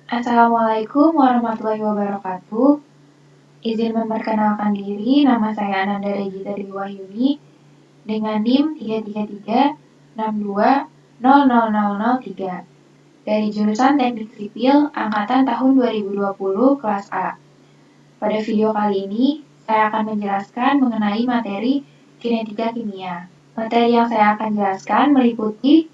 Assalamualaikum warahmatullahi wabarakatuh. Izin memperkenalkan diri, nama saya Ananda Regita Wahyuni dengan NIM 33362000003 dari jurusan Teknik Sipil Angkatan tahun 2020 kelas A. Pada video kali ini, saya akan menjelaskan mengenai materi kinetika kimia. Materi yang saya akan jelaskan meliputi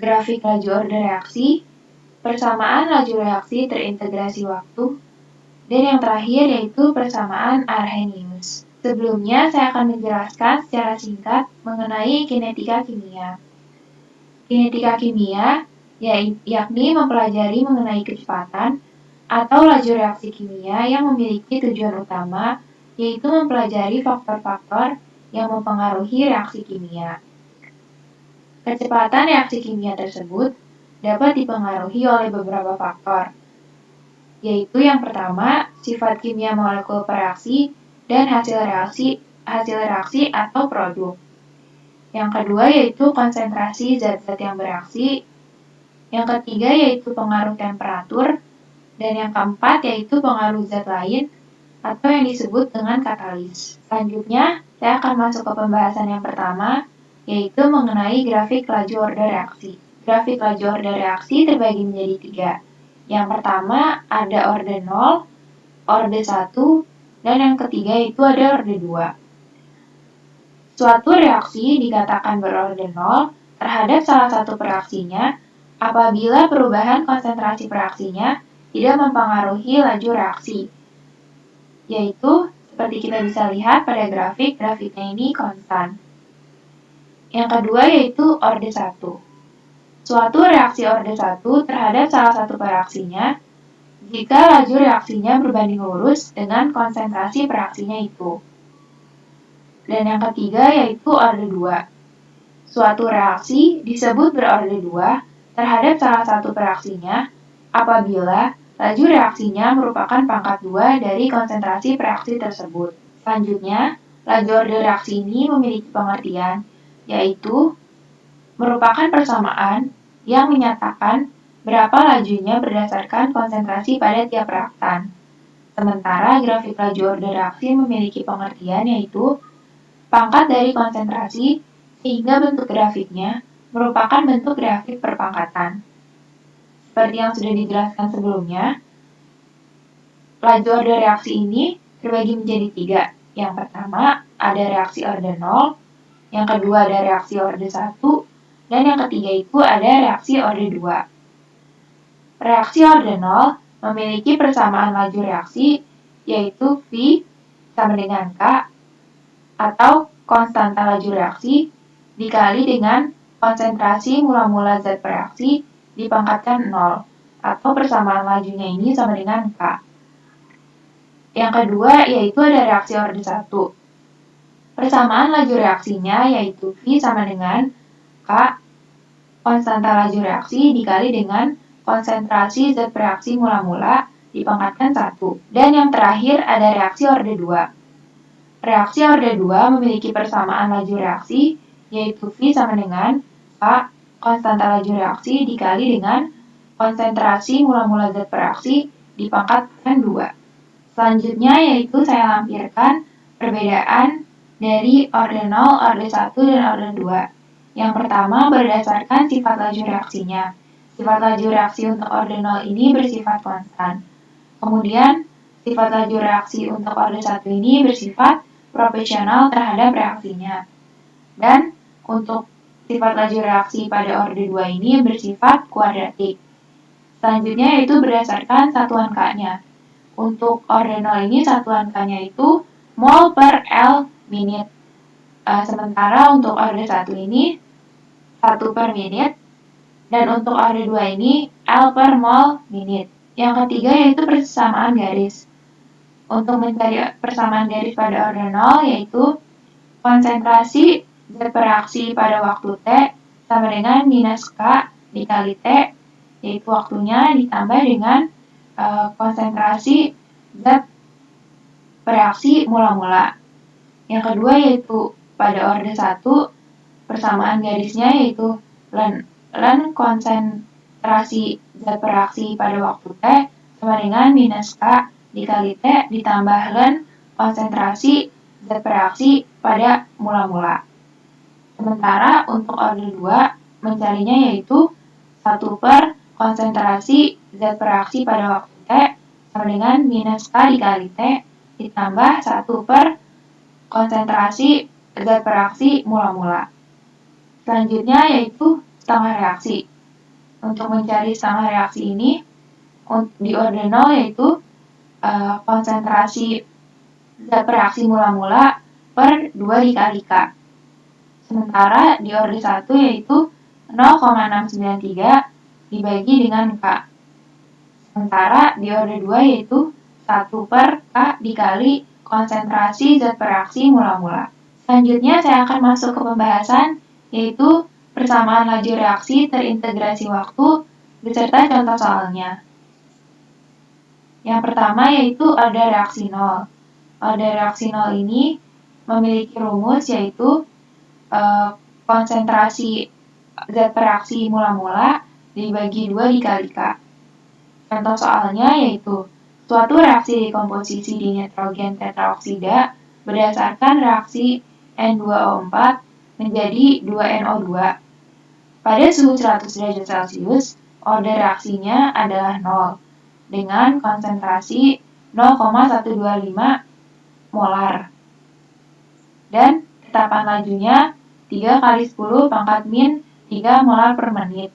grafik laju order reaksi, persamaan laju reaksi terintegrasi waktu, dan yang terakhir yaitu persamaan Arrhenius. Sebelumnya, saya akan menjelaskan secara singkat mengenai kinetika kimia. Kinetika kimia yakni mempelajari mengenai kecepatan atau laju reaksi kimia yang memiliki tujuan utama yaitu mempelajari faktor-faktor yang mempengaruhi reaksi kimia. Kecepatan reaksi kimia tersebut dapat dipengaruhi oleh beberapa faktor, yaitu yang pertama, sifat kimia molekul pereaksi dan hasil reaksi atau produk. Yang kedua yaitu konsentrasi zat-zat yang bereaksi. Yang ketiga yaitu pengaruh temperatur. Dan yang keempat yaitu pengaruh zat lain atau yang disebut dengan katalis. Selanjutnya, saya akan masuk ke pembahasan yang pertama, yaitu mengenai grafik laju order reaksi. Grafik laju order reaksi terbagi menjadi 3. Yang pertama ada orde 0, orde 1, dan yang ketiga itu ada orde 2. Suatu reaksi dikatakan berorde 0 terhadap salah satu pereaksinya apabila perubahan konsentrasi pereaksinya tidak mempengaruhi laju reaksi, yaitu seperti kita bisa lihat pada grafiknya ini konstan. Yang kedua yaitu orde 1. Suatu reaksi orde 1 terhadap salah satu pereaksinya jika laju reaksinya berbanding lurus dengan konsentrasi pereaksinya itu. Dan yang ketiga yaitu orde 2. Suatu reaksi disebut berorde 2 terhadap salah satu pereaksinya apabila laju reaksinya merupakan pangkat 2 dari konsentrasi pereaksi tersebut. Selanjutnya, laju order reaksi ini memiliki pengertian, yaitu merupakan persamaan yang menyatakan berapa lajunya berdasarkan konsentrasi pada tiap reaktan. Sementara grafik laju order reaksi memiliki pengertian yaitu pangkat dari konsentrasi sehingga bentuk grafiknya merupakan bentuk grafik perpangkatan. Seperti yang sudah dijelaskan sebelumnya, laju order reaksi ini terbagi menjadi 3. Yang pertama ada reaksi orde 0, yang kedua ada reaksi orde 1, dan yang ketiga itu ada reaksi orde 2. Reaksi orde 0 memiliki persamaan laju reaksi yaitu V sama dengan K atau konstanta laju reaksi dikali dengan konsentrasi mula-mula zat bereaksi dipangkatkan 0 atau persamaan lajunya ini sama dengan K. Yang kedua yaitu ada reaksi orde 1. Persamaan laju reaksinya yaitu V sama dengan K konstanta laju reaksi dikali dengan konsentrasi zat bereaksi mula-mula dipangkatkan 1. Dan yang terakhir ada reaksi orde 2. Reaksi orde 2 memiliki persamaan laju reaksi yaitu V sama dengan K konstanta laju reaksi dikali dengan konsentrasi mula-mula zat bereaksi dipangkatkan 2. Selanjutnya yaitu saya lampirkan perbedaan dari orde 0, orde 1, dan orde 2. Yang pertama berdasarkan sifat laju reaksinya. Sifat laju reaksi untuk orde 0 ini bersifat konstan. Kemudian sifat laju reaksi untuk orde 1 ini bersifat proporsional terhadap reaksinya. Dan untuk sifat laju reaksi pada orde 2 ini bersifat kuadratik. Selanjutnya yaitu berdasarkan satuan K-nya. Untuk orde 0 ini satuan K-nya itu mol per L menit. Sementara untuk orde 1 ini 1 per menit. Dan untuk orde 2 ini L per mol menit. Yang ketiga yaitu persamaan garis. Untuk mencari persamaan garis pada orde 0 yaitu konsentrasi zat bereaksi pada waktu T sama dengan minus K dikali T, yaitu waktunya ditambah dengan konsentrasi zat bereaksi mula-mula. Yang kedua yaitu pada orde 1 persamaan garisnya yaitu ln konsentrasi zat bereaksi pada waktu T sama dengan minus K dikali T ditambah ln konsentrasi zat bereaksi pada mula-mula. Sementara untuk order 2, mencarinya yaitu 1 per konsentrasi zat bereaksi pada waktu T sama dengan minus K dikali T ditambah 1 per konsentrasi zat bereaksi mula-mula. Selanjutnya yaitu setengah reaksi. Untuk mencari setengah reaksi ini, di order 0 yaitu konsentrasi zat bereaksi mula-mula per 2 dikali K. Sementara di order 1 yaitu 0,693 dibagi dengan K. Sementara di order 2 yaitu 1 per K dikali konsentrasi zat bereaksi mula-mula. Selanjutnya saya akan masuk ke pembahasan yaitu persamaan laju reaksi terintegrasi waktu beserta contoh soalnya. Yang pertama yaitu order reaksi 0. Order reaksi 0 ini memiliki rumus yaitu konsentrasi zat bereaksi mula-mula dibagi 2 dikali K. Contoh soalnya yaitu suatu reaksi dekomposisi di nitrogen tetraoksida berdasarkan reaksi N2O4 menjadi 2NO2. Pada suhu 100 derajat Celcius, order reaksinya adalah 0 dengan konsentrasi 0,125 molar. Dan tetapan lajunya 3 kali 10 pangkat min 3 molar per menit.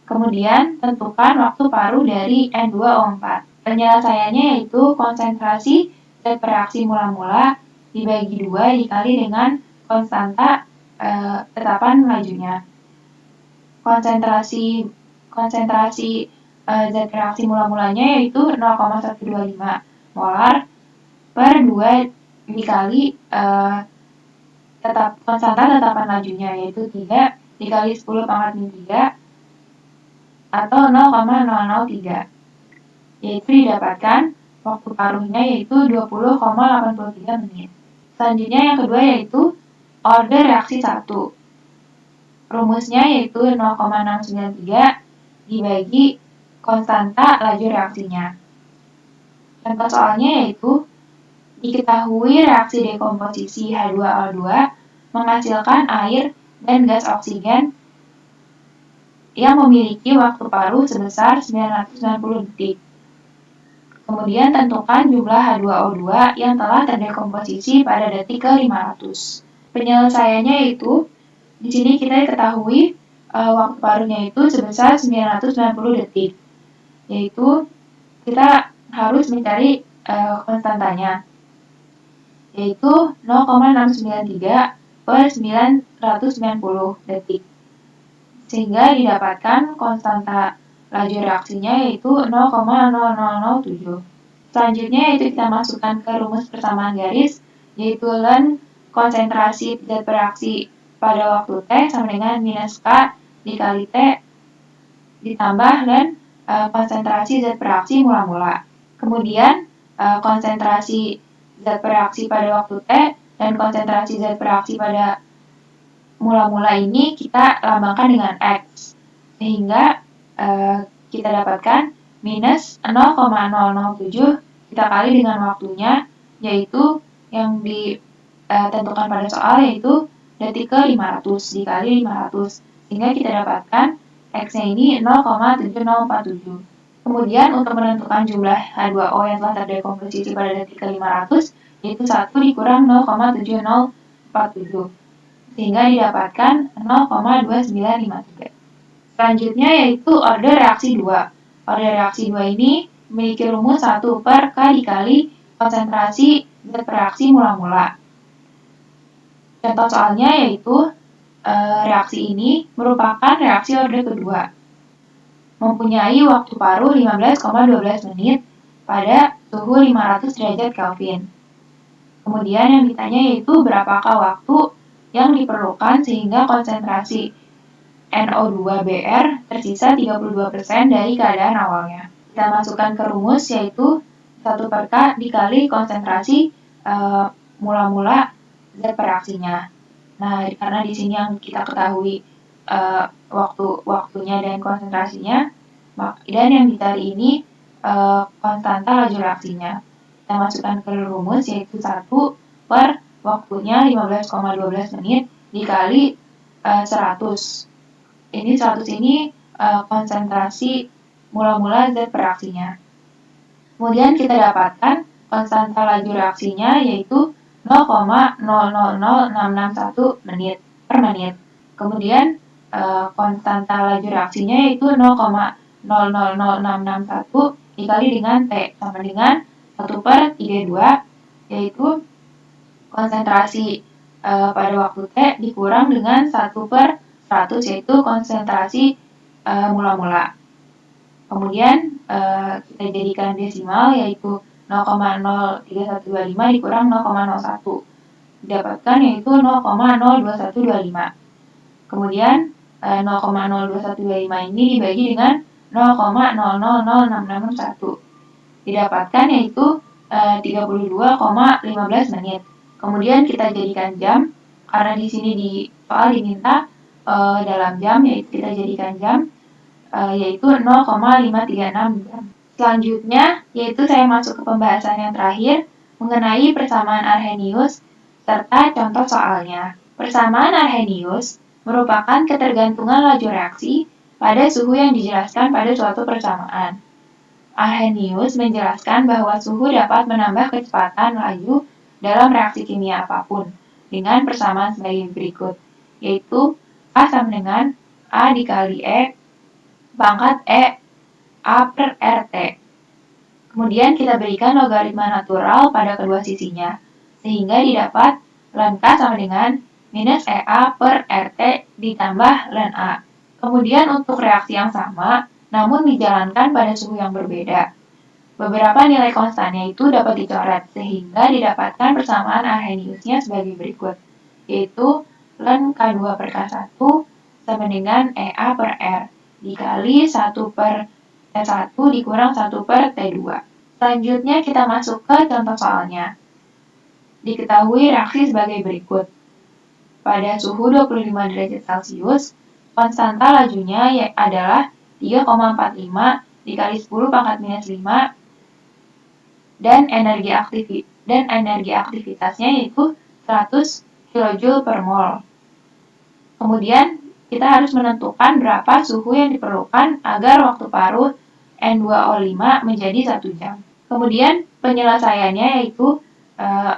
Kemudian, tentukan waktu paruh dari N2O4. Penyelesaiannya yaitu konsentrasi zat bereaksi mula-mula dibagi 2 dikali dengan konstanta tetapan lajunya. Konsentrasi zat bereaksi mula-mulanya yaitu 0,125 molar per 2 dikali konstanta tetapan lajunya yaitu 3 dikali 10 pangkat min 3 atau 0,003. Yaitu didapatkan waktu paruhnya yaitu 20,83 menit. Selanjutnya yang kedua yaitu order reaksi 1. Rumusnya yaitu 0,693 dibagi konstanta laju reaksinya. Contoh soalnya yaitu diketahui reaksi dekomposisi H2O2 menghasilkan air dan gas oksigen yang memiliki waktu paruh sebesar 990 detik. Kemudian tentukan jumlah H2O2 yang telah terdekomposisi pada detik ke-500. Penyelesaiannya yaitu di sini kita ketahui waktu paruhnya itu sebesar 990 detik. Yaitu kita harus mencari konstantanya yaitu 0,693 per 990 detik. Sehingga didapatkan konstanta laju reaksinya yaitu 0,0007. Selanjutnya yaitu kita masukkan ke rumus persamaan garis, yaitu ln konsentrasi zat bereaksi pada waktu T sama dengan minus K dikali T ditambah ln konsentrasi zat bereaksi mula-mula. Kemudian konsentrasi zat bereaksi pada waktu T dan konsentrasi zat bereaksi pada mula-mula ini kita lambangkan dengan X. Sehingga kita dapatkan minus 0,007 kita kali dengan waktunya, yaitu yang ditentukan pada soal yaitu detik ke-500 dikali 500. Sehingga kita dapatkan X-nya ini 0,7047. Kemudian untuk menentukan jumlah H2O yang telah terdekomposisi pada detik ke-500, yaitu 1 dikurang 0,7047. Sehingga didapatkan 0,2953. Selanjutnya yaitu order reaksi 2. Order reaksi 2 ini memiliki rumus 1 per K dikali konsentrasi zat bereaksi mula-mula. Contoh soalnya yaitu reaksi ini merupakan reaksi order kedua. Mempunyai waktu paruh 15,12 menit pada suhu 500 derajat Kelvin. Kemudian yang ditanya yaitu berapakah waktu yang diperlukan sehingga konsentrasi NO2Br tersisa 32% dari keadaan awalnya. Kita masukkan ke rumus yaitu 1 per K dikali konsentrasi mula-mula zat bereaksinya. Nah, karena di sini yang kita ketahui waktunya dan konsentrasinya, Dan yang dicari ini konstanta laju reaksinya. Kita masukkan ke rumus, yaitu 1 per waktunya 15,12 menit dikali 100. Ini 100 ini konsentrasi mula-mula zat reaksinya. Kemudian kita dapatkan konstanta laju reaksinya yaitu 0,000661 menit per menit. Kemudian konstanta laju reaksinya yaitu 0,000661 dikali dengan T sama dengan 1/32, yaitu konsentrasi pada waktu T dikurang dengan 1/100, yaitu konsentrasi mula-mula. Kemudian kita jadikan desimal, yaitu 0,03125 dikurang 0,01. Didapatkan yaitu 0,02125. Kemudian 0,02125 ini dibagi dengan 0,000661. Didapatkan yaitu 32,15 menit. Kemudian kita jadikan jam, karena di sini di soal diminta dalam jam, yaitu kita jadikan jam, yaitu 0,536 jam. Selanjutnya, yaitu saya masuk ke pembahasan yang terakhir mengenai persamaan Arrhenius serta contoh soalnya. Persamaan Arrhenius merupakan ketergantungan laju reaksi pada suhu yang dijelaskan pada suatu persamaan. Arrhenius menjelaskan bahwa suhu dapat menambah kecepatan laju dalam reaksi kimia apapun dengan persamaan sebagai berikut, yaitu A sama dengan A dikali E pangkat E A per RT. Kemudian kita berikan logaritma natural pada kedua sisinya, sehingga didapat ln K sama dengan minus EA per RT ditambah ln A. Kemudian untuk reaksi yang sama, namun dijalankan pada suhu yang berbeda. Beberapa nilai konstannya itu dapat dicoret, sehingga didapatkan persamaan Arrheniusnya sebagai berikut, yaitu ln K2 per K1 sama dengan EA per R dikali 1 per T1 dikurang 1 per T2. Selanjutnya kita masuk ke contoh soalnya. Diketahui reaksi sebagai berikut. Pada suhu 25 derajat Celcius, konstanta lajunya adalah 3,45 dikali 10 pangkat minus 5 dan energi aktivitasnya yaitu 100 kJ per mol. Kemudian kita harus menentukan berapa suhu yang diperlukan agar waktu paruh N2O5 menjadi 1 jam. Kemudian penyelesaiannya yaitu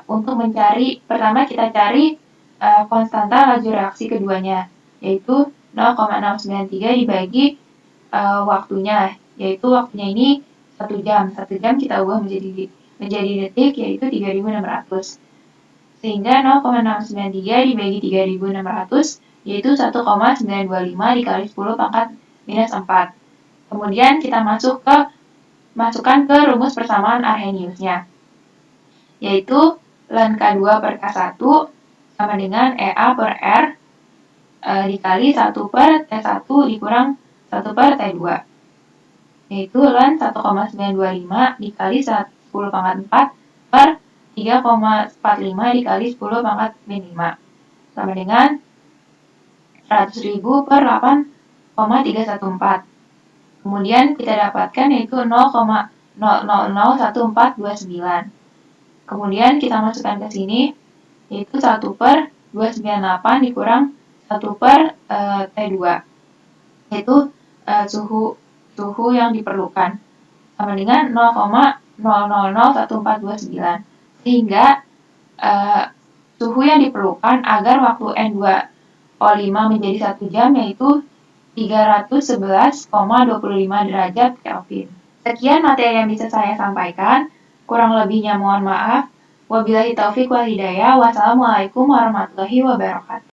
untuk mencari, pertama kita cari konstanta laju reaksi keduanya, yaitu 0,693 dibagi waktunya, yaitu waktunya ini 1 jam. 1 jam kita ubah menjadi detik, yaitu 3600. Sehingga 0,693 dibagi 3600 yaitu 1,925 dikali 10 pangkat minus 4. Kemudian kita masukkan ke rumus persamaan Arrheniusnya, yaitu ln K2 per K1 sama dengan EA per R dikali 1 per T1 dikurang 1 per T2, yaitu ln 1,925 dikali 10 pangkat 4 per 3,45 dikali 10 pangkat min 5 sama dengan 100.000 per 8,314. Kemudian kita dapatkan yaitu 0,001429. Kemudian kita masukkan ke sini yaitu 1 per 298 dikurang 1 per T2, yaitu suhu yang diperlukan sama dengan 0,001429, sehingga suhu yang diperlukan agar waktu N2O5 menjadi 1 jam yaitu 311,25 derajat Kelvin. Sekian materi yang bisa saya sampaikan. Kurang lebihnya mohon maaf. Wabillahi taufik wal hidayah. Wassalamualaikum warahmatullahi wabarakatuh.